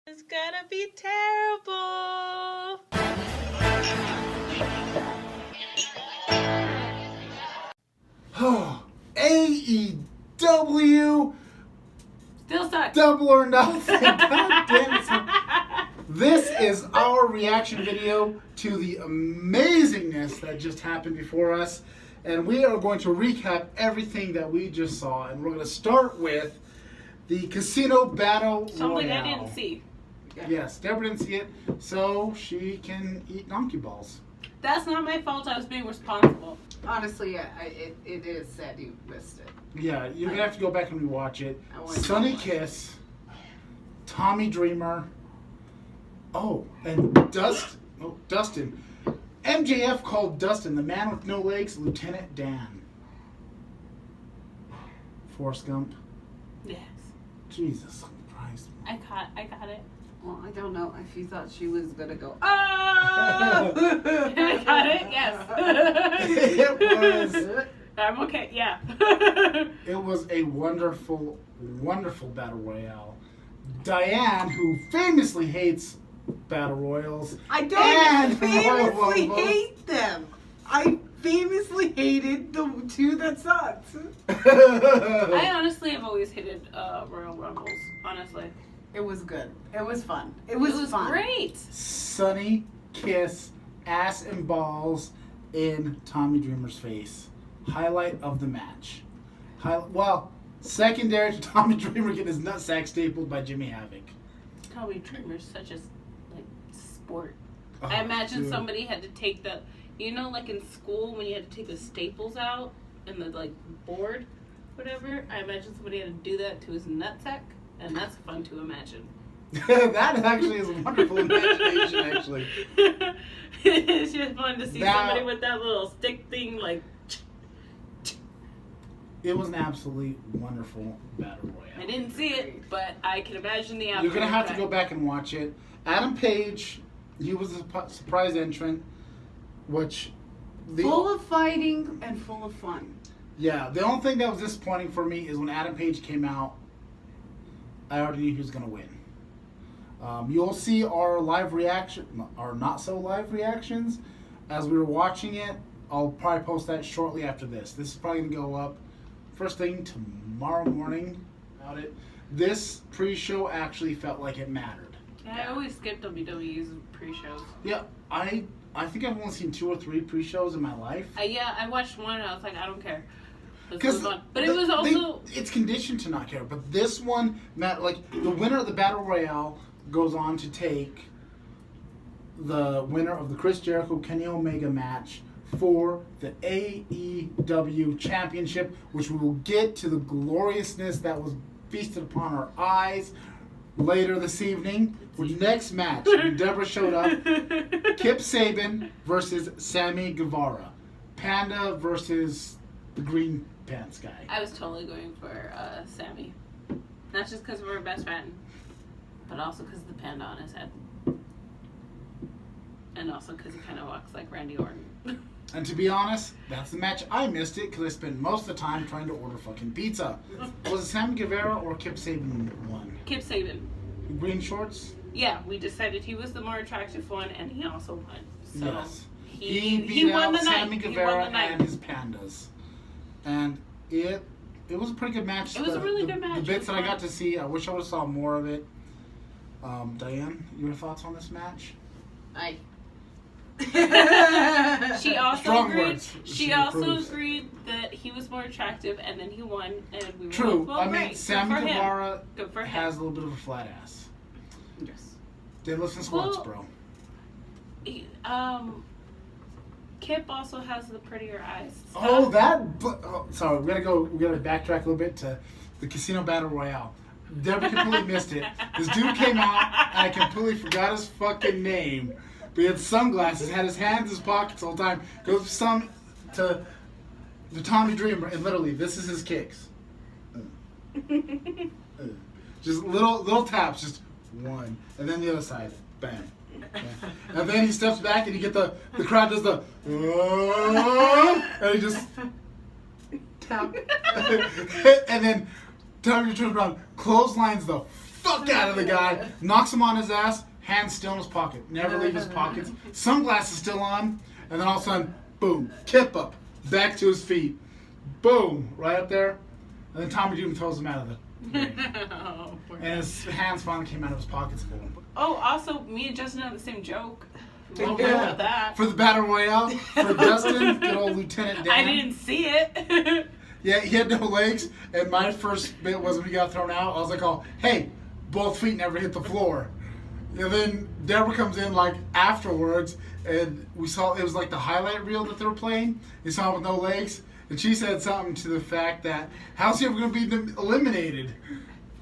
It's gonna be terrible. AEW Still sucks. Double or Nothing. God damn it. This is our reaction video to the amazingness that just happened before us. And we are going to recap everything that we just saw. And we're going to start with the Casino Battle Something Royale. I didn't see. Yes, Deborah didn't see it, so she can eat donkey balls. That's not my fault. I was being responsible. Honestly, it is sad you missed it. Yeah, you're going to have to go back and rewatch it. I want to Sunny watch it. Kiss, Tommy Dreamer, and Dustin. MJF called Dustin, the man with no legs, Lieutenant Dan. Forrest Gump. Yes. Jesus Christ. I got it. Well, I don't know if you thought she was gonna go. Oh! I got it. Yes. It was. I'm okay. Yeah. It was a wonderful, wonderful battle royale. Diane, who famously hates battle royals, I and don't Royal famously Rumbles. hate them. I famously hated the two that sucked. I honestly have always hated Royal Rumbles. Honestly, It was good. It was fun. It was fun. great. Sunny Kiss, ass and balls in Tommy Dreamer's face. Highlight of the match. Secondary to Tommy Dreamer getting his nutsack stapled by Jimmy Havoc. Tommy Dreamer's such a sport. Oh, I imagine dude. somebody had to take the, like in school when you had to take the staples out and the board, whatever. I imagine somebody had to do that to his nutsack, and that's fun to imagine. That actually is a wonderful imagination, actually. It's just fun to see Now- somebody with that little stick thing, It was an absolutely wonderful battle royale. I didn't see it, but I can imagine the outcome. You're going to have to go back and watch it. Adam Page, he was a surprise entrant, which... Full of fighting and full of fun. Yeah, the only thing that was disappointing for me is when Adam Page came out, I already knew he was going to win. You'll see our live reaction, our not so live reactions as we were watching it. I'll probably post that shortly after this. This is probably going to go up first thing tomorrow morning about it. This pre-show actually felt like it mattered. Yeah, I always skip WWE's pre-shows. Yeah, I think I've only seen 2 or 3 pre-shows in my life. I watched one and I was like, I don't care. Let's Because move on. But it was also... it's conditioned to not care. But this one, the winner of the Battle Royale goes on to take the winner of the Chris Jericho Kenny Omega match for the AEW Championship, which we will get to the gloriousness that was feasted upon our eyes later this evening. With next match, when Deborah showed up, Kip Sabian versus Sammy Guevara. Panda versus the Green Pants guy. I was totally going for Sammy. Not just because we're best friend, but also because of the panda on his head. And also because he kind of walks like Randy Orton. And to be honest, that's the match I missed it because I spent most of the time trying to order fucking pizza. Was it Sammy Guevara or Kip Sabian won? Kip Sabian. Green shorts? Yeah, we decided he was the more attractive one, and he also won. So Yes. he beat won out the night. Sammy He Guevara won the night. and his pandas. And it was a pretty good match. It was a really good match. The It bits was that I got fun. to see, I wish I would have saw more of it. Diane, your thoughts on this match? She also Strong agreed. words. She She also approves. agreed that he was more attractive, and then he won, and we were True. both, well, I mean, great. Good Sammy for him. Guevara Good for him. has a little bit of a flat ass. Yes. Deadlifts and squats, Well, bro. He, Kip also has the prettier eyes. Sorry, we gotta backtrack a little bit to the Casino Battle Royale. Deborah completely missed it. This dude came out, and I completely forgot his fucking name. But he had sunglasses, had his hands in his pockets all the time. Goes to Tommy Dreamer, and literally, this is his kicks. Just little taps, just one, and then the other side, bang. And then he steps back, and you get the crowd does the, and he just tap, and then Tommy turns around, clotheslines the fuck out of the guy, knocks him on his ass, hands still in his pocket, never leave his pockets, sunglasses still on, and then all of a sudden, boom, kip up, back to his feet, boom, right up there, and then Tommy Doom throws him out of the ring. And his hands finally came out of his pockets for him. Oh, also, me and Justin have the same joke. Oh, Yeah. yeah. About that. For the Battle Royale, for Justin, good old Lieutenant Dan. I didn't see it. Yeah, he had no legs, and my first bit was when he got thrown out, I was like, oh, hey, both feet never hit the floor. And then Deborah comes in, like, afterwards, and we saw, it was like the highlight reel that they were playing. You saw him with no legs, and she said something to the fact that, how's he ever going to be eliminated?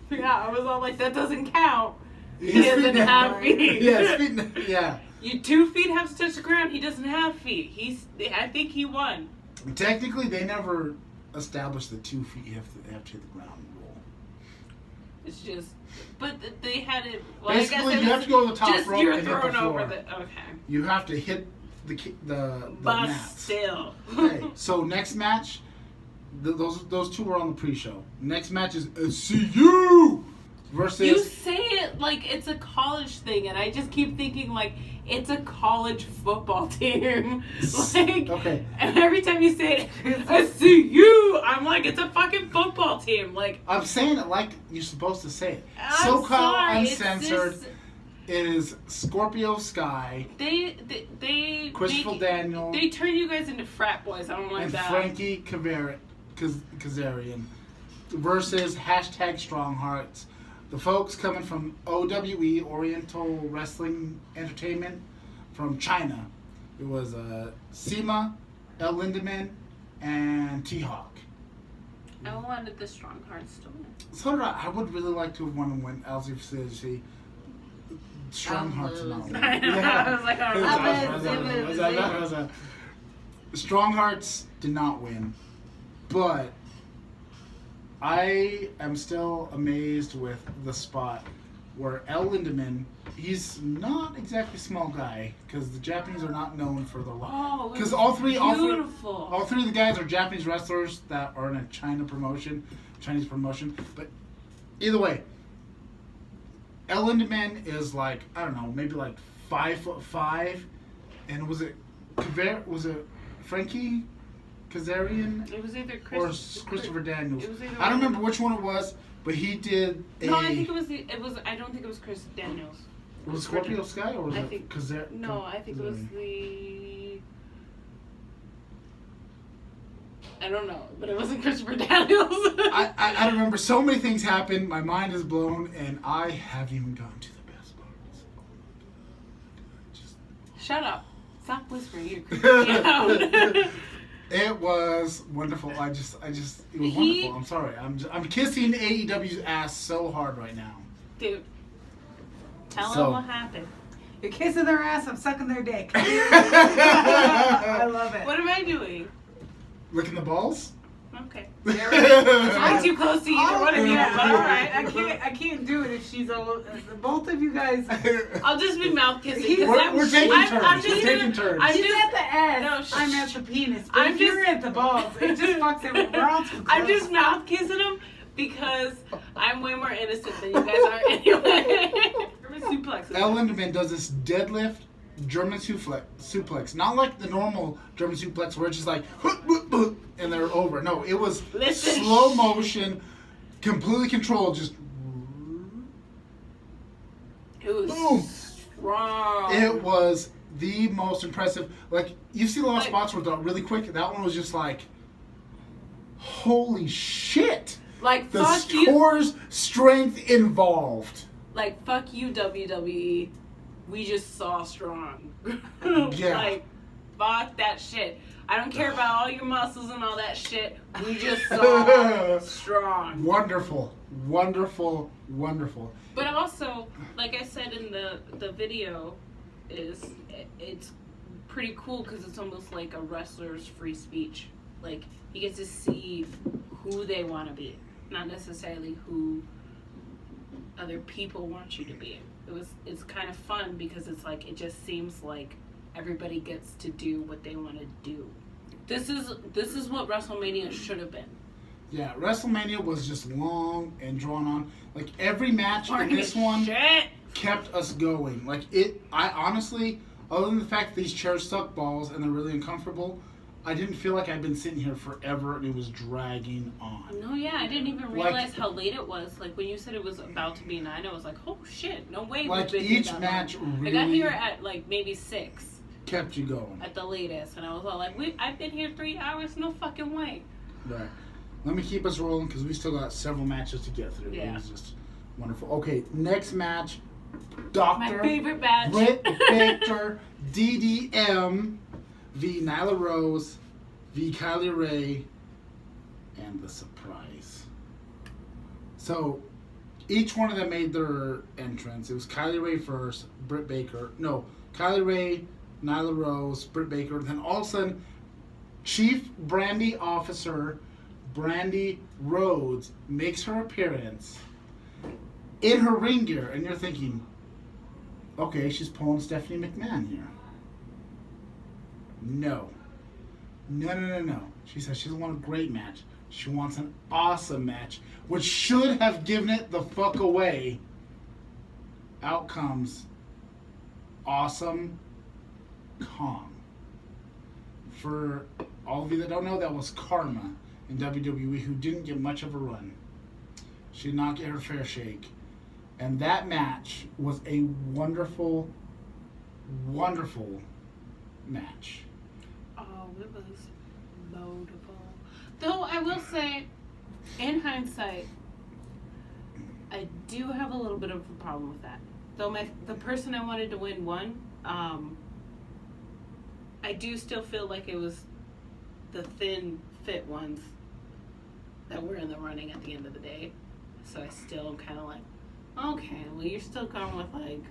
Yeah, I was all like, that doesn't count. He His doesn't feet have feet. Yeah, his feet, yeah. You 2 feet have to touch the ground. He doesn't have feet. I think he won. Technically, they never established the 2 feet you have to hit the ground rule. It's just, but they had it. Well, Basically, I guess you have to go to the top just rope you're and hit the thrown floor. over the. Okay. You have to hit the But mats. still. Okay, so next match, those two were on the pre-show. Next match is SCU versus. You say it like it's a college thing, and I just keep thinking like it's a college football team. Like, Okay. and every time you say it, I see you. I'm like, it's a fucking football team. Like, I'm saying it like you're supposed to say it. I'm SoCal sorry, it's Uncensored just- is Scorpio Sky they Christopher make- Daniel They turn you guys into frat boys. I don't like and that. Frankie Kazarian versus #StrongHearts. The folks coming from OWE, Oriental Wrestling Entertainment, from China. It was Sema, El Lindemann, and T-Hawk. I wanted the strong hearts to win. So did I. I would really like to have won when Alzi Facility Strong Hearts and all. I know. I was like, all right. Strong Hearts did not win, but I am still amazed with the spot where El Lindemann, he's not exactly a small guy, because the Japanese are not known for their Oh, because it all was three beautiful. of the guys are Japanese wrestlers that are in a Chinese promotion. But either way, El Lindemann is like, I don't know, maybe like 5'5", and was it Frankie Kazarian It was either or Christopher Daniels? It was either I don't one. remember which one it was, but he did a. No, I think it was. I don't think it was Chris Daniels. Was it Scorpio Sky or was I it think- Kazarian? No, I think it was the. I don't know, but it wasn't Christopher Daniels. I remember so many things happened. My mind is blown, and I haven't even gotten to the best parts. Oh my God. Shut up! Stop whispering. You're creeping me out. It was wonderful. It was wonderful. I'm sorry. I'm kissing AEW's ass so hard right now. Dude, tell So- them what happened. You're kissing their ass, I'm sucking their dick. I love it. What am I doing? Licking the balls? Okay. I- I'm too close to either one of you, Yeah, but all right. I can't do it if she's all. Both of you guys. I'll just be mouth kissing. 'cause We're taking turns. I'm We're just taking gonna- turns. I'm She's just, at the ass. No, I'm at the penis. But I'm if you're just- at the balls, it just fucks everyone. We're all too I'm close. just mouth kissing them because I'm way more innocent than you guys are anyway. I'm a suplex. El Lindemann does this deadlift German suplex. Not like the normal German suplex where it's just like, and they're over. No, it was Listen. slow motion, completely controlled, just. It was Boom. strong. It was the most impressive. Like, you see a lot of Like- spots where they're really quick. That one was just like, holy shit. Like The fuck you. core's strength involved. Like fuck you, WWE. We just saw strong. Yeah. Like fuck that shit. I don't care about all your muscles and all that shit. We just saw strong. Wonderful. Wonderful. Wonderful. But also, like I said in the video, it's pretty cool because it's almost like a wrestler's free speech. Like you get to see who they want to be, not necessarily who other people want you to be. It's kind of fun because it's like it just seems like everybody gets to do what they want to do. This is what WrestleMania should have been. Yeah, WrestleMania was just long and drawn on. Like every match in Boring this as one shit. kept us going. Like it, I honestly, other than the fact that these chairs suck balls and they're really uncomfortable, I didn't feel like I'd been sitting here forever and it was dragging on. No, yeah, I didn't even realize how late it was. Like when you said it was about to be 9, I was like, oh shit, no way. Like we've been here each that match long. really I got here at like maybe 6 kept you going. at the latest, and I was all like, I've been here 3 hours, no fucking way. Right. Let me keep us rolling because we still got several matches to get through. Yeah. It was just wonderful. Okay, next match, Dr. My favorite match. Britt Baker, DDM v. Nyla Rose v. Kylie Ray, and the surprise. So, each one of them made their entrance. It was Kylie Ray first, Britt Baker. No, Kylie Ray, Nyla Rose, Britt Baker. Then all of a sudden, Chief Brandy Officer Brandy Rhodes makes her appearance in her ring gear, and you're thinking, okay, she's pulling Stephanie McMahon here. No. She says she doesn't want a great match. She wants an awesome match, which should have given it the fuck away. Out comes Awesome Kong. For all of you that don't know, that was Karma in WWE, who didn't get much of a run. She did not get her fair shake. And that match was a wonderful, wonderful match. Oh, it was beautiful. Though I will say, in hindsight, I do have a little bit of a problem with that. Though the person I wanted to win won, I do still feel like it was the thin fit ones that were in the running at the end of the day. So I still am kind of like, okay, well you're still going with like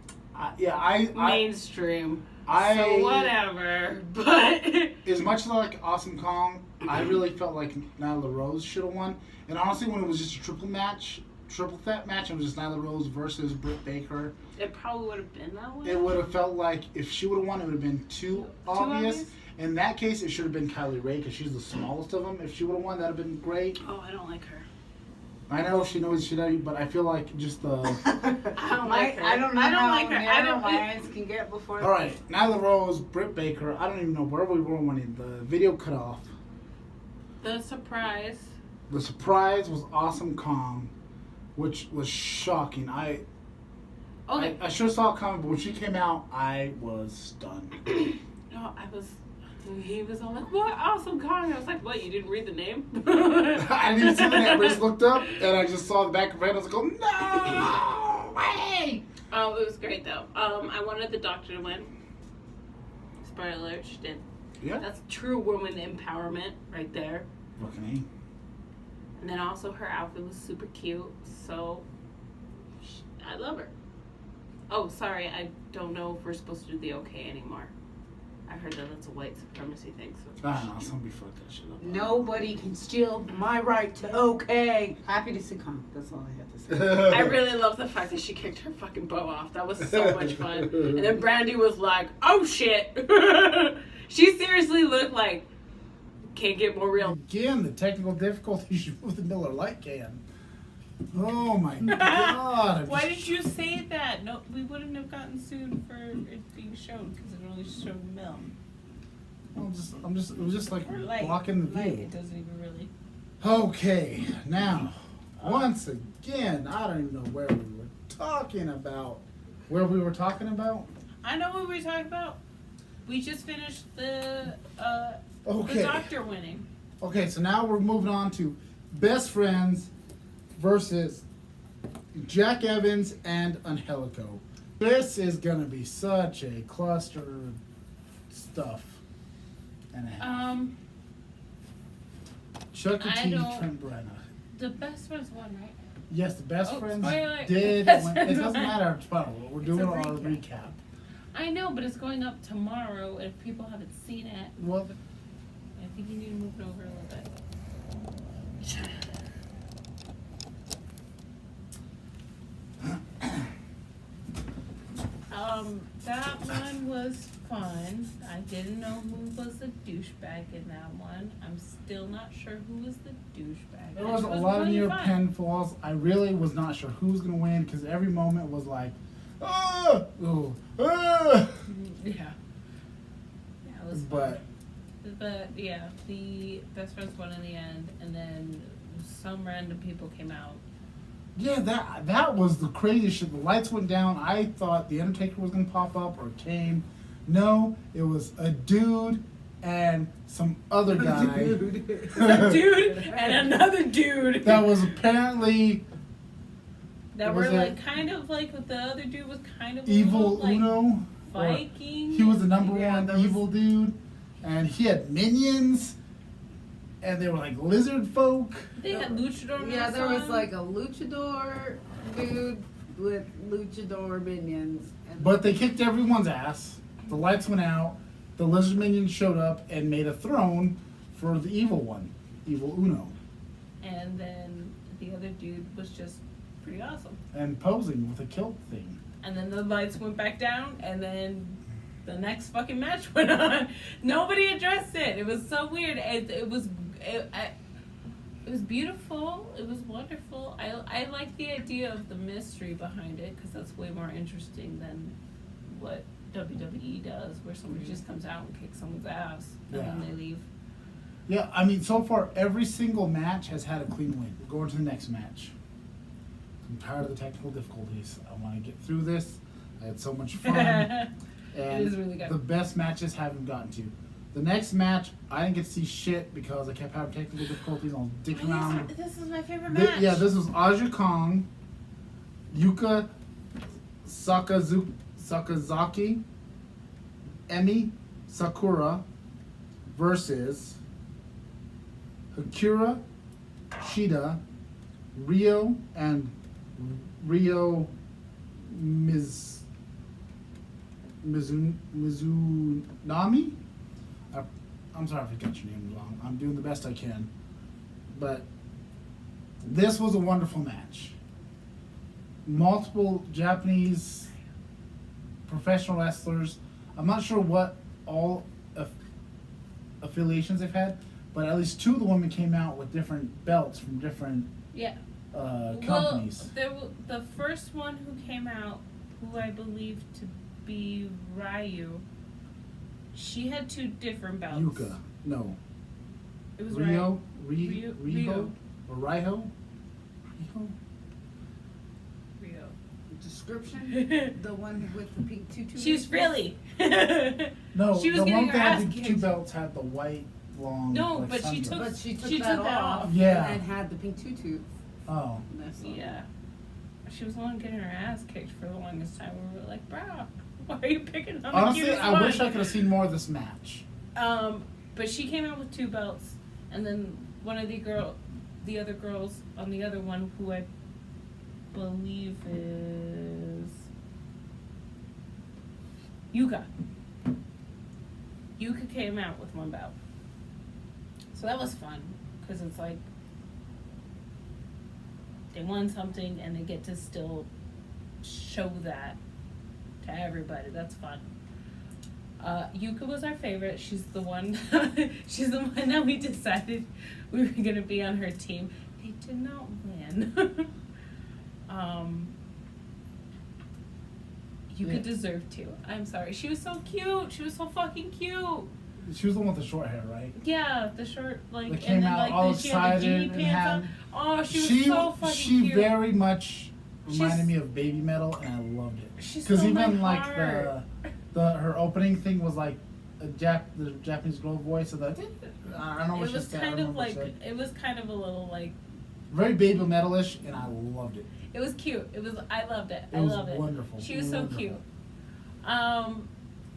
mainstream. So whatever. But as much as I like Awesome Kong, I really felt like Nyla Rose should have won. And honestly, when it was just a triple threat match, it was just Nyla Rose versus Britt Baker. It probably would have been that way. It would have felt like if she would have won, it would have been too obvious. In that case, it should have been Kylie Ray because she's the smallest of them. If she would have won, that would have been great. Oh, I don't like her. I know she knows shit out of you, but I feel like just the... I don't like her. I don't know I don't how like her. narrow my eyes can get before... All right, Nyla Rose, Britt Baker. I don't even know where we were when the video cut off. The surprise. The surprise was Awesome Kong, which was shocking. I sure saw it coming, but when she came out, I was stunned. No, he was all like, what? Awesome Kong. I was like, what? You didn't read the name? I didn't see the name. I just looked up, and I just saw the back of her head. I was like, no way! Oh, it was great, though. I wanted the doctor to win. Spoiler alert, she did. Yeah. That's true woman empowerment right there. Fucking And then also her outfit was super cute, so I love her. Oh, sorry, I don't know if we're supposed to do the okay anymore. I heard that that's a white supremacy thing. So I don't know. Somebody fucked that shit up. Nobody can steal my right to okay. Happy to succumb. That's all I have to say. I really love the fact that she kicked her fucking bow off. That was so much fun. And then Brandy was like, oh shit. She seriously looked like, can't get more real. Again, the technical difficulties with the Miller Lite can. Oh my god. Why did you say that? No, we wouldn't have gotten sued for it being shown because it only showed Mill. It was just like Or light. blocking the Light, view. it doesn't even really. Okay, now, once again, I don't even know where we were talking about. Where we were talking about? I know what we were talking about. We just finished the Okay. doctor winning. Okay, so now we're moving on to Best Friends versus Jack Evans and Angelico. This is gonna be such a cluster of stuff. And a half. Chuck E. I Cheese, don't- Trent Brenna. The best was one, right? Yes, the Best Oh, Friends spoiler. did. Best It Friends doesn't was- matter. We're doing a our recap. recap. I know, but it's going up tomorrow. If people haven't seen it, Well, I think you need to move it over a little bit. That one was fun. I didn't know who was the douchebag in that one. I'm still not sure who was the douchebag. There was a lot of near pinfalls. I really was not sure who was going to win because every moment was like, ah, oh, ah. Yeah. Yeah, it was fun. But yeah, the best friends won in the end, and then some random people came out. Yeah, that was the craziest shit. The lights went down. I thought the Undertaker was gonna pop up or Kane. No, it was a dude and some other guy. A dude and another dude. That was apparently. That were like kind of like the other dude was kind of evil like Uno. Viking. He was the number one evil dude, and he had minions. And they were like lizard folk. They had luchador. Yeah, there was like a luchador dude with luchador minions. But they kicked everyone's ass. The lights went out. The lizard minions showed up and made a throne for the evil one, evil Uno. And then the other dude was just pretty awesome. And posing with a kilt thing. And then the lights went back down, and then the next fucking match went on. Nobody addressed it. It was so weird. It was beautiful. It was wonderful. I like the idea of the mystery behind it because that's way more interesting than what WWE does, where somebody just comes out and kicks someone's ass and then they leave. Yeah, I mean, so far every single match has had a clean win. We're going to the next match. I'm tired of the technical difficulties. I want to get through this. I had so much fun. And it is really good. The best matches haven't gotten to. The next match, I didn't get to see shit because I kept having technical difficulties. I was dicking around. This is my favorite match. This was Aja Kong, Yuka Sakazaki, Emi Sakura versus Hikura Shida, Ryo and Ryo Mizunami? I'm sorry if I got your name wrong. I'm doing the best I can. But this was a wonderful match. Multiple Japanese professional wrestlers. I'm not sure what all affiliations they've had, but at least two of the women came out with different belts from different companies. Well, the first one who came out, who I believe to be Ryu, she had two different belts. Yuka. No. It was Ryo. Ryo. Or Raiho? Rio. Description? The one with the pink tutu? She was frilly. No, she was the getting one her that ass had the kicked. two belts had the white, long. No, like, but she sundress. took that off. Yeah. And had the pink tutu. Oh. Yeah. She was the one getting her ass kicked for the longest time. We were like, bro, why are you picking on Honestly, the cutest I one? wish I could have seen more of this match. But she came out with two belts, and then one of the other girls on the other one, who I believe is Yuka. Yuka came out with one belt. So that was fun, because it's like they won something and they get to still show that to everybody. That's fun. Yuka was our favorite. She's the one she's the one that we decided we were gonna be on her team. They did not win. Yuka deserved to. I'm sorry. She was so cute. She was so fucking cute. She was the one with the short hair, right? Yeah, the short, like, That and came then out like all she had the excited jean and pants had. on. Oh, she was so fucking She cute. very much reminded She's- me of Baby Metal, and I loved it. She Because stole even my like heart. her opening thing was like the Japanese girl voice, and I don't know what It she was said. I kind don't of know what she like, said. it was kind of a little like, Very Baby Metalish, and I loved it. it was cute. I loved it. It I was loved it. wonderful. She was so cute.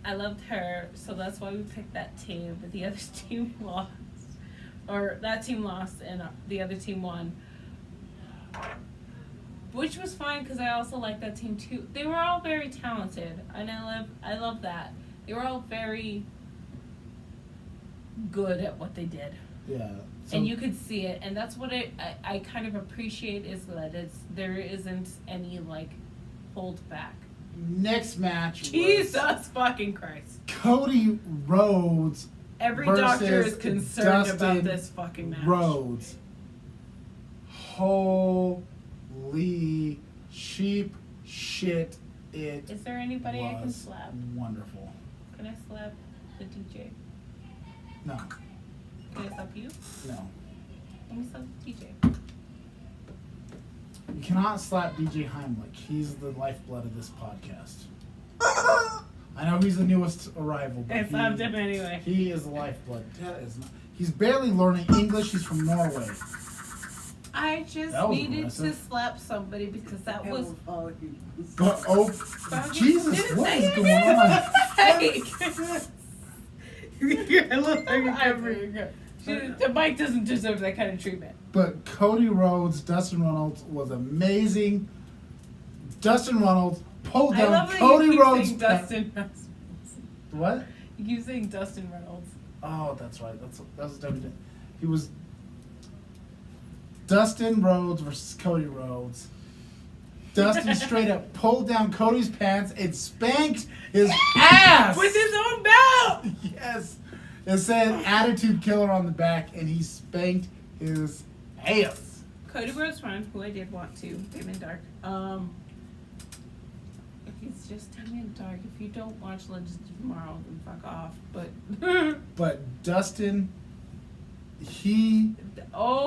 I loved her, so that's why we picked that team. But the other team lost, or that team lost, and the other team won, which was fine because I also liked that team too. They were all very talented, and I love that. They were all very good at what they did. Yeah. And you could see it, and that's what I kind of appreciate, is that there isn't any like hold back. next match was Jesus fucking Christ. Cody Rhodes Every versus doctor is concerned about Dustin this fucking match. Rhodes. Holy sheep shit! It Is there anybody I can was slap? wonderful. Can I slap the DJ? No, Can I slap you? no. Let me slap the DJ. You cannot slap DJ Heimlich. He's the lifeblood of this podcast. I know he's the newest arrival, but I slapped him anyway. he is the lifeblood. That is not, he's barely learning English. He's from Norway. I just That was needed to aggressive. slap somebody because that was. But oh, Jesus, Didn't what say is it. going on? I look like the mic doesn't deserve that kind of treatment. But Cody Rhodes, Dustin Reynolds was amazing. Dustin Reynolds pulled I down love that Cody you keep Rhodes. saying Dustin Reynolds. What? You keep saying Dustin Reynolds. Oh, that's right. That was WWE. He was Dustin Rhodes versus Cody Rhodes. Dustin straight up pulled down Cody's pants and spanked his ass With his own belt! Yes. It said "Attitude Killer" on the back, and he spanked his ass. Cody Rhodes' friend, who I did want to, Damon Dark. He's just Damon Dark. If you don't watch Legends of Tomorrow, then fuck off. But But Dustin, he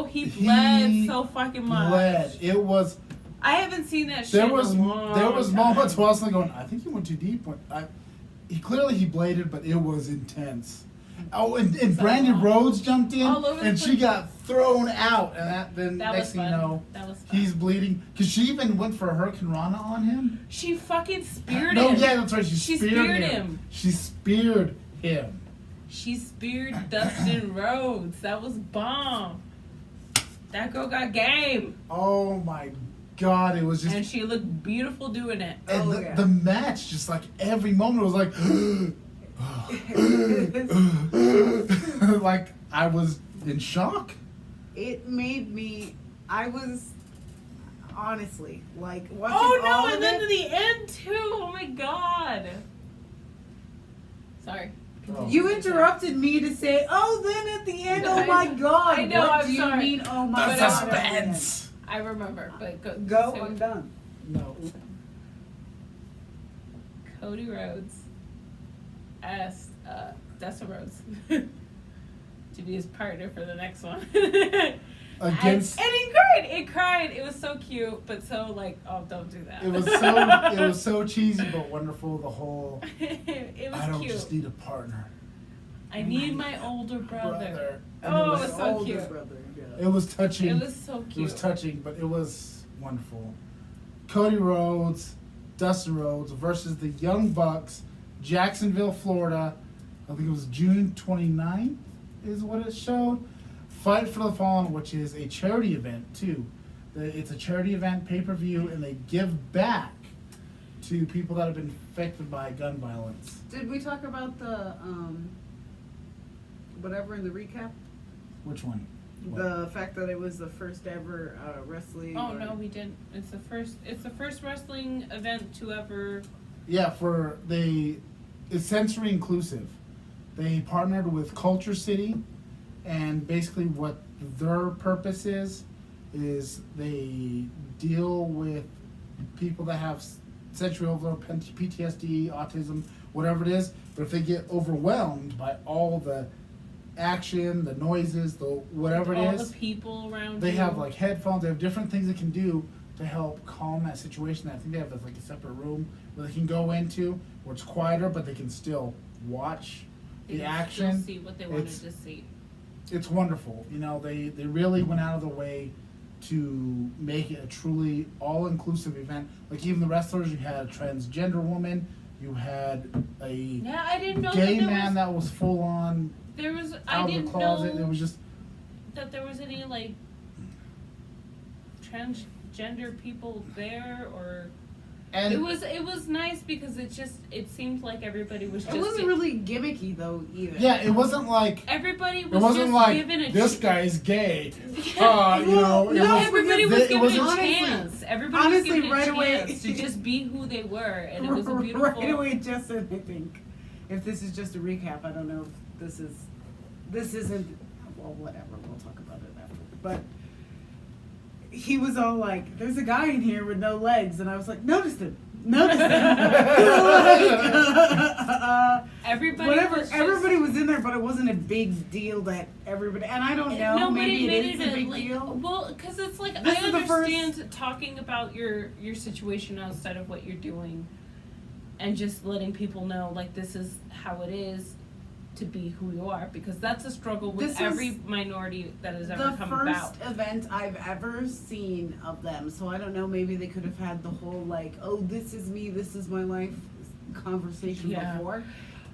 he bled so fucking much. bled. It was I haven't seen that shit there in was a long moments time. where I was like going, I think he went too deep. He clearly bladed, but it was intense. Oh, and Brandon long. Rhodes jumped in, All over the and she place. got thrown out, and then That next was thing you fun. know, That was fun. he's bleeding because she even went for a Hurricane Rana on him. She fucking speared No, him. yeah, that's right. She speared him. She speared him. She speared Dustin Rhodes. That was bomb. That girl got game. Oh my God, it was just. And she looked beautiful doing it. And Oh, yeah. the match, just like every moment, was like, like I was in shock. It made me. I was honestly like watching Oh all no, of and then it. to the end too. Oh my God. Sorry. Oh. You interrupted me to say, "Oh, then at the end, oh my God!" I know, What I'm do you sorry. mean? Oh my But, God! Suspense. I remember, but Go. so I'm done. No. Cody Rhodes asked Dustin Rhodes to be his partner for the next one. Against. and he cried. It cried. It was so cute, but so like, oh, don't do that. It was so cheesy but wonderful. The whole. it was I don't cute. just need a partner. I need my older brother. And Oh, it it was was, so Older cute. brother, yeah. it was touching. It was so It cute. was touching, but it was wonderful. Cody Rhodes, Dustin Rhodes versus the Young Bucks, Jacksonville, Florida. I think it was June 29th is what it showed. Fight for the Fallen, which is a charity event too. It's a charity event, pay-per-view, and they give back to people that have been affected by gun violence. Did we talk about the whatever in the recap? Which one? The fact that it was the first ever wrestling. Oh or- no, we didn't. It's the first wrestling event to ever. Yeah, it's sensory inclusive. They partnered with Culture City, and basically what their purpose is they deal with people that have sensory overload, PTSD, autism, whatever it is. But if they get overwhelmed by all the action, the noises, the whatever it all is, the people around. they you. have like headphones. They have different things they can do to help calm that situation. I think they have like a separate room where they can go into where it's quieter, but they can still watch They the can action. still see what they wanted It's- to see. It's wonderful. You know, they really went out of the way to make it a truly all-inclusive event. Like even the wrestlers, you had a transgender woman, you had a Yeah, I didn't know gay that there man was, that was full on there was. I out of the didn't closet. know It was just that there was any like transgender people there, or And It was nice because it seemed like everybody was just It wasn't really gimmicky though either. yeah, it wasn't like everybody it was wasn't just like given a this guy's gay. Yeah. You know, No, everybody was it given wasn't- a honestly- chance. Everybody honestly, was given right a away- chance to just be who they were, and it was a beautiful. Right away, Justin, I think. If this is just a recap, I don't know if this isn't, well, whatever, we'll talk about it after. But he was all like, there's a guy in here with no legs, and I was like, notice him. Everybody Whatever, was just, everybody was in there, but it wasn't a big deal that everybody, and I don't know, Nobody maybe it made is it a big like, deal. well, because it's like This I is the first- understand talking about your situation outside of what you're doing, and just letting people know like this is how it is to be who you are, because that's a struggle with This every is minority that has ever The come first about. event I've ever seen of them, so I don't know, maybe they could have had the whole like, oh, this is me, this is my life conversation Yeah. before.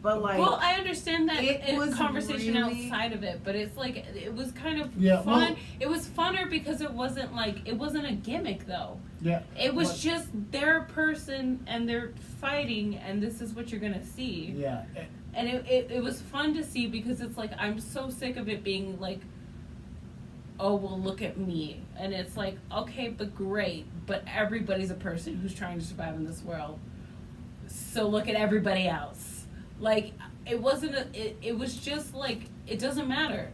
But like, Well, I understand that it was conversation really- outside of it, but it's like it was kind of Yeah, fun. well- It was funner because it wasn't a gimmick though. yeah. It was What- just their person and they're fighting, and this is what you're gonna see. Yeah. And it was fun to see because it's like I'm so sick of it being like, oh well, look at me, and it's like, okay, but great, but everybody's a person who's trying to survive in this world, so look at everybody else. Like it wasn't it was just like it doesn't matter.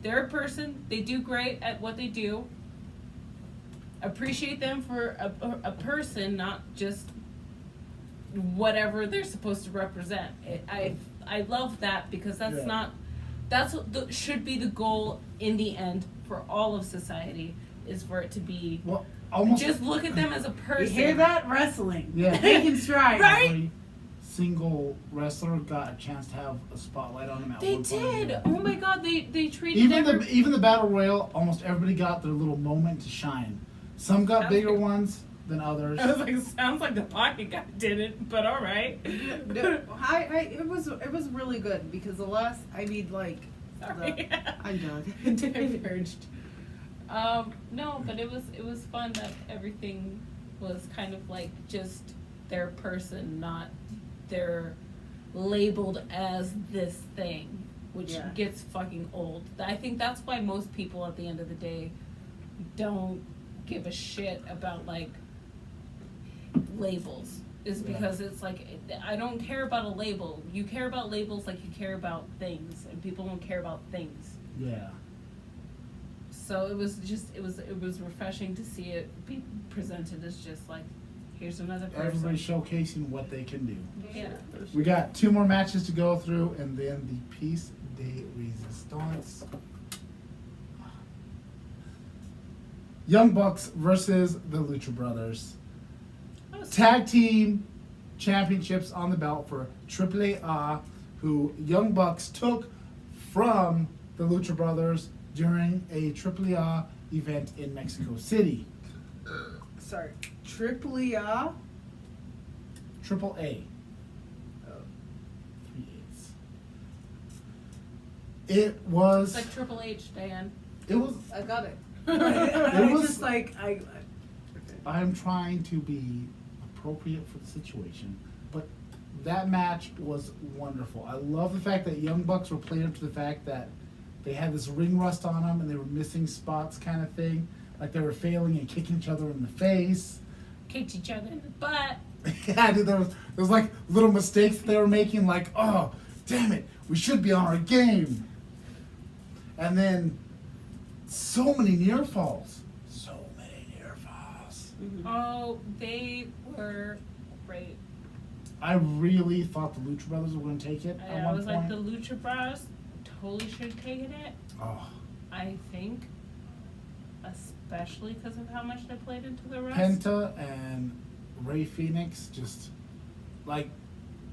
They're a person. They do great at what they do. Appreciate them for a person, not just whatever they're supposed to represent. I love that because that's Yeah. that's what should be the goal in the end for all of society, is for it to be Well, almost just look at them as a you person. hear that? Wrestling. Yeah. Making strides. Right? every single wrestler got a chance to have a spotlight on him at They one point. did. Oh my god, they treated Even the battle royal, almost everybody got their little moment to shine. Some got Sounds bigger good. ones than others. I was like, sounds like the pocket guy did it, but all right. No, it was really good because the last, I mean, like, Sorry. I'm done. Diverged. No, but it was fun that everything was kind of like just their person, not they're labeled as this thing, which Yeah. gets fucking old. I think that's why most people at the end of the day don't give a shit about like labels, is because it's like I don't care about a label. You care about labels like you care about things, and people don't care about things. Yeah. So it was refreshing to see it be presented as just like, here's another person. Everybody showcasing what they can do. Yeah. We got 2 more matches to go through, and then the Piece de Resistance. Young Bucks versus the Lucha Brothers. That was- Tag team championships on the belt for AAA, who Young Bucks took from the Lucha Brothers during a AAA event in Mexico City. Sorry. AAA. AAA. Oh. 3 8s. It was. It's like Triple H, Diane. It was. I got it. It was just like I'm trying to be appropriate for the situation, but that match was wonderful. I love the fact that Young Bucks were playing up to the fact that they had this ring rust on them and they were missing spots, kind of thing, like they were failing and kicking each other in the face. Kicked each other in the butt. Yeah, dude, there was like little mistakes that they were making, like, oh, damn it, we should be on our game. And then so many near falls. So many near falls. Oh, they were great. I really thought the Lucha Brothers were going to take it at I one was point. like, the Lucha Bros totally should have taken it. Oh, I think, especially because of how much they played into the rest. Penta and Ray Phoenix just, like,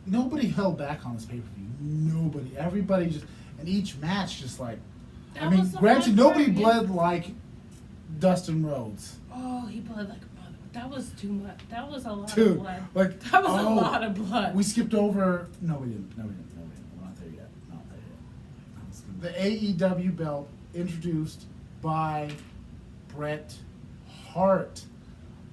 nobody held back on this pay-per-view. Nobody. Everybody just, and each match just like, That was the granted, fun nobody part, yeah. bled like Dustin Rhodes. Oh, he bled like a mother. That was too much. That was a lot of Dude, blood. like, That was a oh, lot of blood. We skipped over, no we didn't. We're not there yet. Not there yet. The AEW belt introduced by Bret Hart.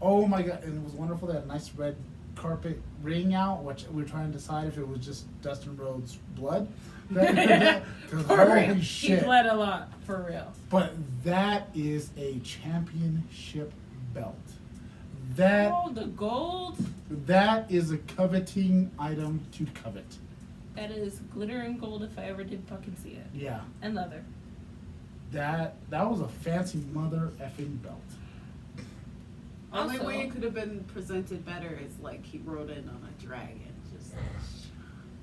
Oh my god, and it was wonderful. They had a nice red carpet ring out, which we were trying to decide if it was just Dustin Rhodes' blood. 'Cause For real. holy He shit. bled a lot, for real. But that is a championship belt. That Oh, the gold. that is a coveting item to covet. That is glitter and gold if I ever did fucking see it. Yeah. And leather. That was a fancy mother effing belt. Only Also- way it could have been presented better is like he rode in on a dragon. Just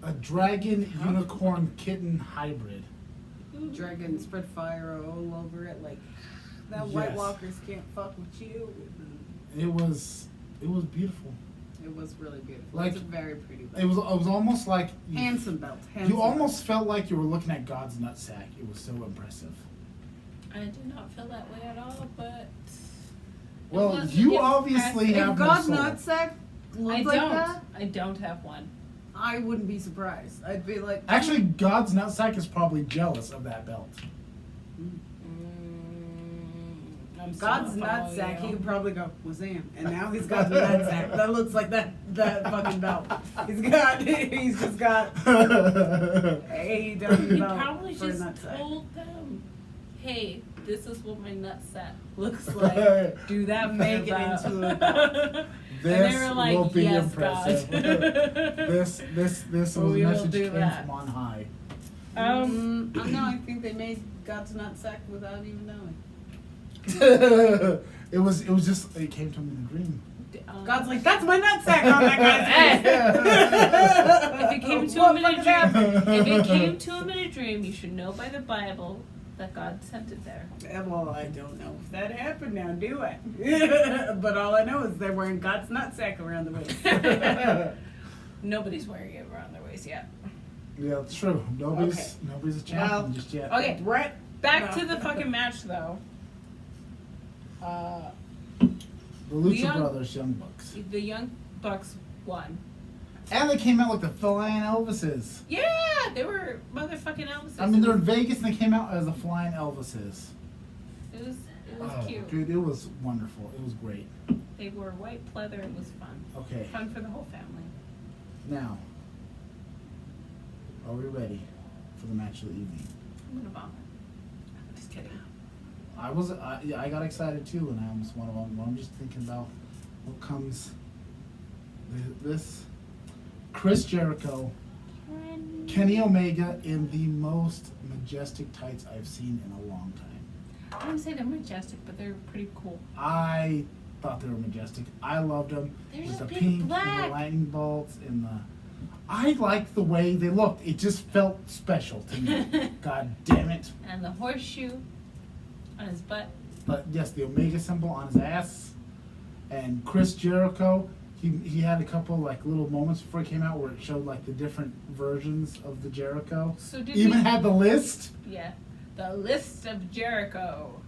A dragon unicorn kitten hybrid. dragon spread fire all over it. Like that White Yes. Walkers can't fuck with you. It was beautiful. It was really beautiful. Like, It's a very pretty belt. It was almost like handsome belt. Handsome you almost felt like you were looking at God's nutsack. It was so impressive. I do not feel that way at all, but. Well, It was- you it obviously If have no God's soul. nutsack I looked don't. like that, I don't have one. I wouldn't be surprised. I'd be like, Actually, God's nutsack is probably jealous of that belt. I'm still God's not following nutsack, you. he would probably go, Wazam. And now he's got the nutsack. That looks like that fucking belt. He's just got AEW He belt probably for a just nutsack. told them, "Hey, this is what my nutsack looks like. Do that, Make it belt." into a belt. This and they were like, will be "Yes, impressive. God." this was a We will message do came that. from on high. No, I think they made God's nutsack without even knowing. it was just it came to me in a dream. God's like, that's my nutsack on that guy's If it came to What him in a fucking dream, happened? if it came to him in a dream, you should know by the Bible that God sent it there. Well, I don't know if that happened now, do I? But all I know is they're wearing God's nutsack around the waist. Nobody's wearing it around their waist yet. Yeah, it's true. Nobody's a champion Well, just yet. Okay, Brett, back No. to the fucking match though. The Lucha Young- Brothers, Young Bucks. The Young Bucks won. And they came out like the flying Elvises. Yeah, they were motherfucking Elvises. I mean, they're in Vegas and they came out as the flying Elvises. It was Oh, cute. dude, it was wonderful. It was great. They wore white pleather. It was fun. Okay, Fun for the whole family. now, are we ready for the match of the evening? I'm gonna vomit. Just kidding. I got excited too, and I almost want to vomit. I'm just thinking about what comes. This Chris Jericho, Kenny Omega in the most majestic tights I've seen in a long time. I wouldn't say they're majestic, but they're pretty cool. I thought they were majestic. I loved them. They're With just the big pink and black. the lightning bolts and the. I liked the way they looked. It just felt special to me. God damn it! And the horseshoe on his butt. But yes, the Omega symbol on his ass, and Chris Jericho. He had a couple like little moments before he came out where it showed like the different versions of the Jericho. So did Even we? had the list. Yeah, the list of Jericho.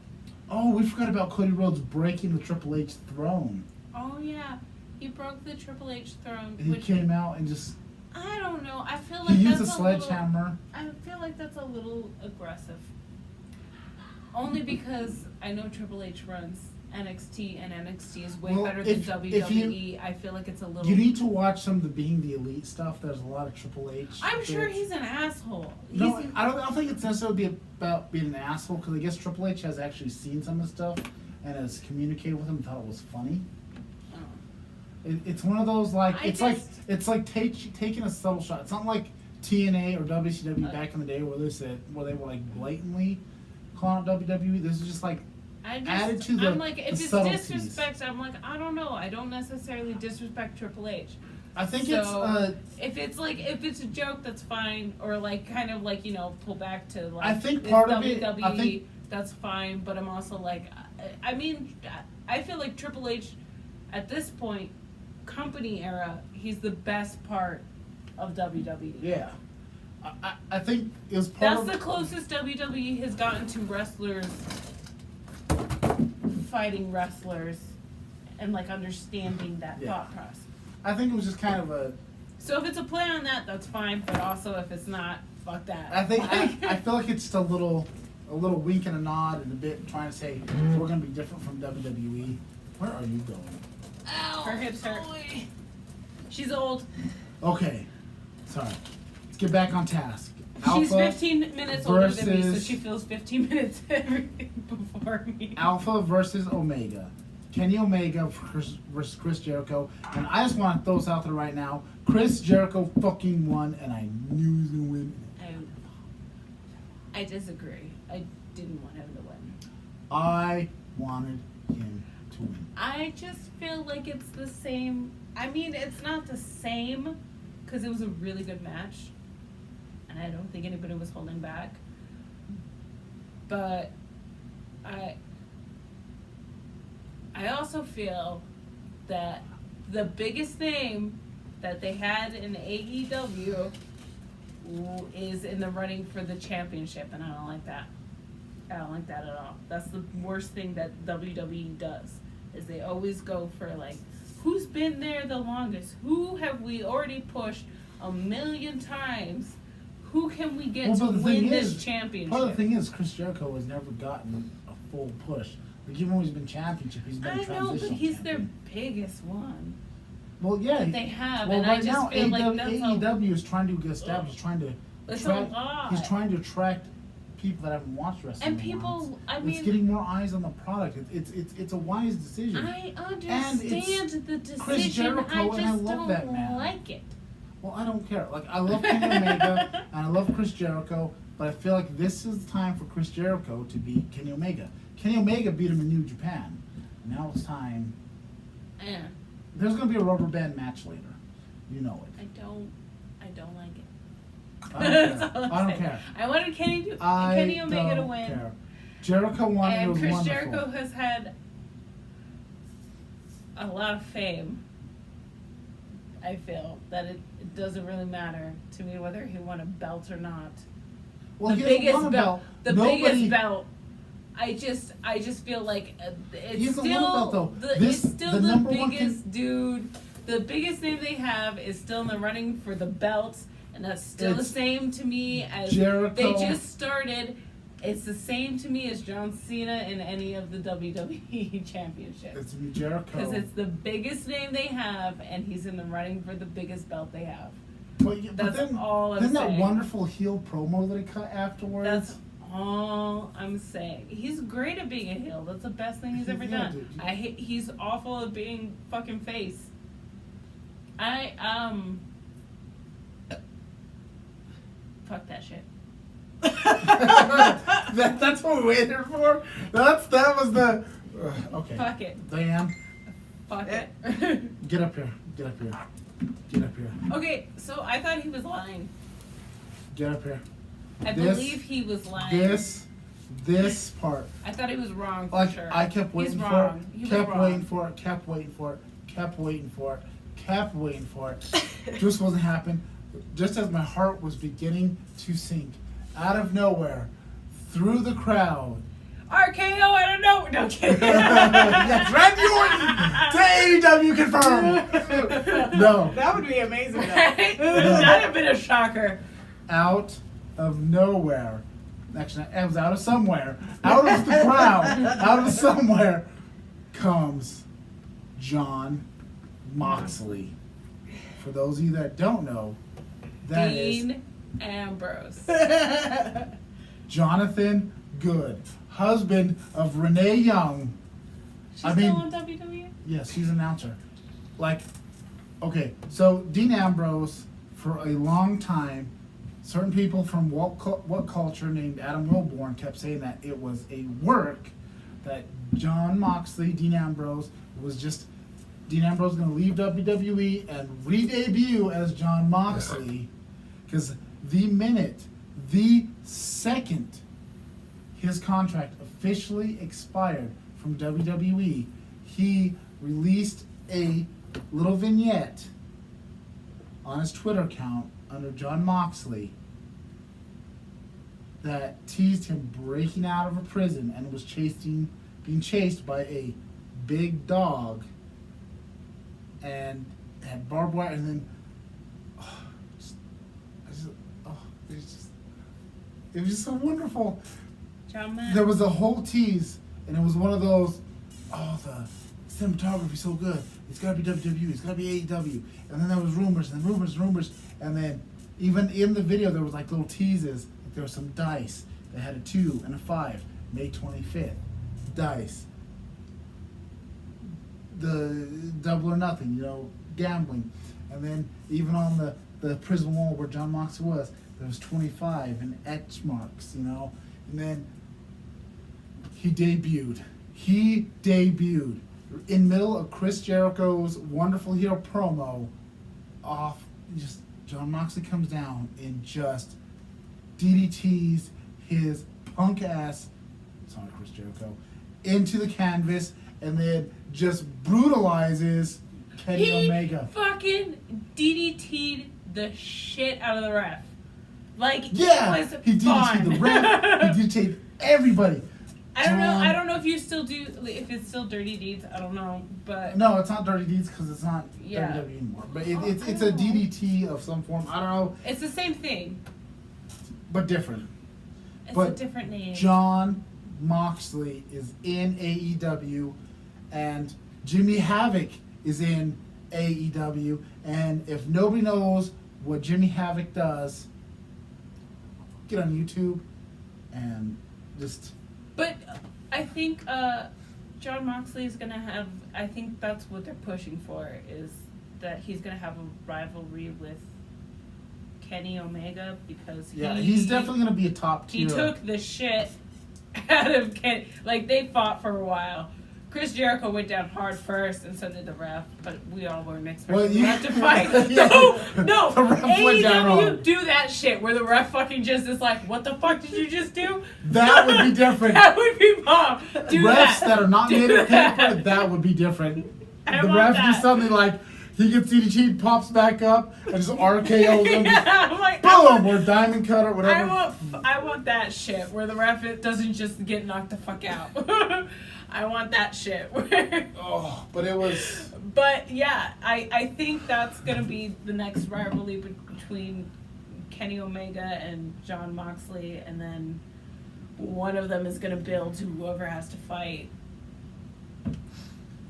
Oh, we forgot about Cody Rhodes breaking the Triple H throne. Oh yeah, he broke the Triple H throne. He Which came out and just I don't know. I feel he like used a that's sledgehammer. I feel like that's a little aggressive. Only because I know Triple H runs NXT and NXT is way Well, better than if WWE. I feel like it's a little. You need to watch some of the Being the Elite stuff. There's a lot of Triple H. I'm sure bits. he's an asshole. No, He's- I don't think it's necessarily about being an asshole because I guess Triple H has actually seen some of the stuff and has communicated with him and thought it was funny. Oh. It's one of those like I it's like taking a subtle shot. It's not like TNA or WCW back in the day where they were like blatantly calling out WWE. This is just like added to the I'm like, the if it's subtleties. disrespect, I'm like, I don't know. I don't necessarily disrespect Triple H. I think So, if it's a joke, that's fine, or like kind of like pull back to like. I think it's part of it- WWE, I think- that's fine, but I'm also like, I mean, I feel like Triple H, at this point, company era, he's the best part of WWE. yeah. I think it was part That's of the closest WWE has gotten to wrestlers fighting wrestlers and like understanding that Yeah. thought process. I think it was just kind of a. So if it's a play on that, that's fine. But also if it's not, fuck that. I think I feel like it's just a little wink and a nod and a bit trying to say we're going to be different from WWE. Where are you going? Her hips hurt. She's old. Okay, sorry. Let's get back on task. She's 15 minutes older than me, so versus- she feels 15 minutes before me. Alpha versus Omega. Kenny Omega versus Chris Jericho. And I just want to throw this out there right now. Chris Jericho fucking won, and I knew he was going to win. I disagree. I didn't want him to win. I wanted him to win. I just feel like it's the same. I mean, it's not the same because it was a really good match. And I don't think anybody was holding back. But I also feel that the biggest name that they had in AEW is in the running for the championship, and I don't like that. I don't like that at all. That's the worst thing that WWE does, is they always go for, like, who's been there the longest? Who have we already pushed 1,000,000 times? Who can we get to win this championship? Part of the thing is, Chris Jericho has never gotten a full push. Like, even when he's been championship, he's been I know, but he's champion. their biggest one. Well, yeah. that they have, Well, and right I just now, feel like that's AEW is trying to get established, trying to It's attract, a lot. he's trying to attract people that haven't watched wrestling. And in people, months. I It's mean, getting more eyes on the product. It's a wise decision. I And understand the Chris decision. Jericho, I and I just love don't that man. like it. Well, I don't care. Like, I love Kenny Omega and I love Chris Jericho, but I feel like this is the time for Chris Jericho to beat Kenny Omega. Kenny Omega beat him in New Japan. Now it's time. Yeah, There's gonna be a rubber band match later. You know it. I don't like it. I don't That's care. all I'm I don't saying. care. I wanted Kenny I Omega to don't win, care. Jericho won. And it and was Chris wonderful. Jericho has had a lot of fame. I feel that it doesn't really matter to me whether he won a belt or not. Well, The he hasn't biggest won a belt. The Nobody- biggest belt. I just feel like He it's hasn't won a still belt, though. it's still the the number one biggest dude. The biggest name they have is still in the running for the belts, and that's still the It's same to me as Jericho. they just started. It's the same to me as John Cena in any of the WWE championships. It's Jericho. Because it's the biggest name they have, and he's in the running for the biggest belt they have. But That's then, all I'm then that saying. wonderful heel promo that he cut afterwards. That's all I'm saying. He's great at being a heel. That's the best thing he's ever Yeah, done. dude. He's awful at being fucking face. Fuck that shit. That's what we waited for. That was the. Okay. Fuck it. Diane, Fuck it. get up here. Get up here. Get up here. Okay, so I thought he was lying. Get up here. I This- believe he was lying. This part. I thought he was wrong for Like, sure. I kept He's waiting for wrong. it. He was Kept wrong. waiting for it. Kept waiting for it. Kept waiting for it. Kept waiting for it. Just wasn't happening. Just as my heart was beginning to sink, out of nowhere, through the crowd. RKO, I don't know. No I'm kidding. Yes, Randy Orton to AEW confirmed. No, That would be amazing. Though. Right? That'd have been a shocker. out of nowhere. Actually, it was out of somewhere. Out of the crowd, out of somewhere, comes John Moxley. For those of you that don't know, that is Dean Ambrose. Jonathan Good, husband of Renee Young. She's I still mean- on WWE? Yes, she's an announcer. Like, okay, so Dean Ambrose, for a long time, certain people from what culture named Adam Wilborn kept saying that it was a work that John Moxley, Dean Ambrose, was just Dean Ambrose going to leave WWE and re-debut as John Moxley, because the second his contract officially expired from WWE, he released a little vignette on his Twitter account under John Moxley that teased him breaking out of a prison and was being chased by a big dog and had barbed wire, and then it was just so wonderful. John Matt. There was a whole tease, and it was one of those, oh, the cinematography so good. it's gotta be WWE, it's gotta be AEW. And then there was rumors and rumors. And then even in the video, there was like little teases. Like there was some dice. They had a 2 and a 5. May 25th. Dice. The Double or Nothing, you know, gambling. And then even on the prison wall where John Moxley was, there was 25 and etch marks, you know. And then he debuted in middle of Chris Jericho's Wonderful Hero promo. Off, just John Moxley comes down and just DDTs his punk ass, sorry Chris Jericho, into the canvas, and then just brutalizes Kenny Omega. Fucking DDT'd the shit out of the ref. Like, Yeah, it was he fun. DDT'd the ref. He DDT'd everybody. I don't know if you still do, if it's still Dirty Deeds. I don't know, but No, it's not Dirty Deeds because it's not Yeah. WWE anymore. But it's a DDT of some form. I don't know, it's the same thing. but different. It's But a different name. John Moxley is in AEW, and Jimmy Havoc is in AEW. And if nobody knows what Jimmy Havoc does, get on YouTube and just. But I think John Moxley is gonna have. I think that's what they're pushing for, is that he's gonna have a rivalry with Kenny Omega, because He's definitely gonna be a top tier. He took the shit out of Kenny. Like, they fought for a while. Chris Jericho went down hard first, and so did the ref. But we all were expecting the ref to fight. Yeah. No, The ref went down AEW hard. do that shit where the ref fucking just is like, "What the fuck did you just do?" That would be different. That would be bomb. Do Refs that. that are not Do made of that. paper, that would be different. I The want ref that. do something like he gets DDT, pops back up, and just RKO's him. Yeah, I'm like, I Boom! Or diamond cutter, whatever. I want that shit where the ref doesn't just get knocked the fuck out. I want that shit. Oh, but it was. But yeah, I think that's gonna be the next rivalry between Kenny Omega and John Moxley, and then one of them is gonna build to whoever has to fight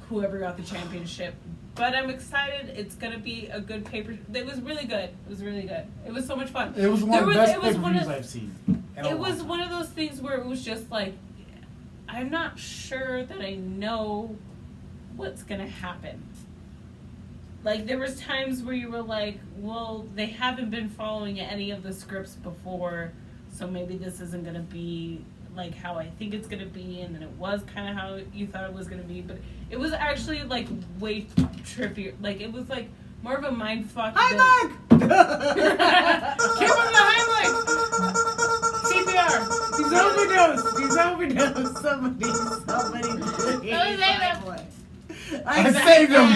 whoever got the championship. But I'm excited. It's gonna be a good paper. It was really good. It was really good. It was so much fun. It was one of the best it was one pay-per-views of- I've seen. in a It long was time. one of those things where it was just like, I'm not sure that I know what's gonna happen. Like, there was times where you were like, well, they haven't been following any of the scripts before, so maybe this isn't gonna be like how I think it's gonna be, and then it was kind of how you thought it was gonna be, but it was actually like way trippier. Like, it was like more of a mind fuck. Hi, Mike! Give him the Heimlich! CPR! He's overdosed. Somebody. I saved him!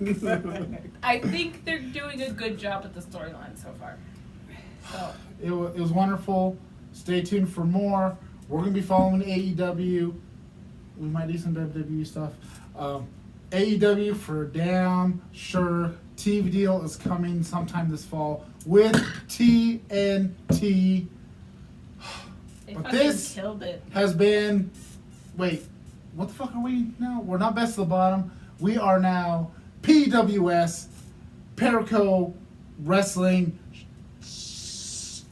Exactly. I think they're doing a good job at the storyline so far. So. It was wonderful. Stay tuned for more. We're going to be following AEW. We might do some WWE stuff. AEW for damn sure. TV deal is coming sometime this fall with TNT. They But fucking this killed it. has been. Wait, what the fuck are we now? We're not Best of the Bottom. We are now PWS, Perico Wrestling Stuff.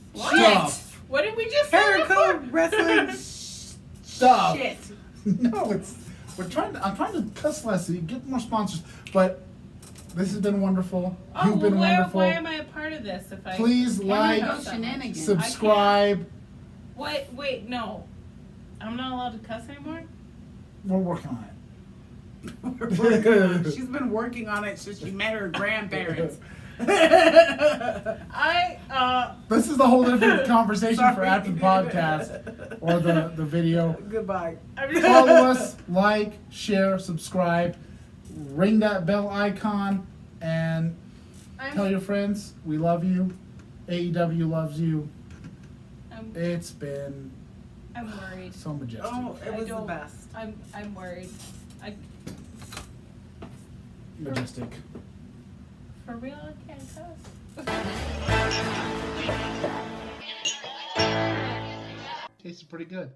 What did we just say? Perico wrestling Stuff. shit. No, I'm trying to cuss less so you get more sponsors. But this has been wonderful. Oh, You've been wonderful. Why am I a part of this? If I Please like, know so much? shenanigans. subscribe. Wait, no. I'm not allowed to cuss anymore? We're working on it. She's been working on it since she met her grandparents. This is the whole different conversation for Sorry. after the podcast or the video. Goodbye. Follow us, like, share, subscribe, ring that bell icon, and tell your friends we love you. AEW loves you. It's been I'm worried. so majestic. Oh, it was the don't- best. I'm worried. Majestic. For real, I can't cuss. Tastes pretty good.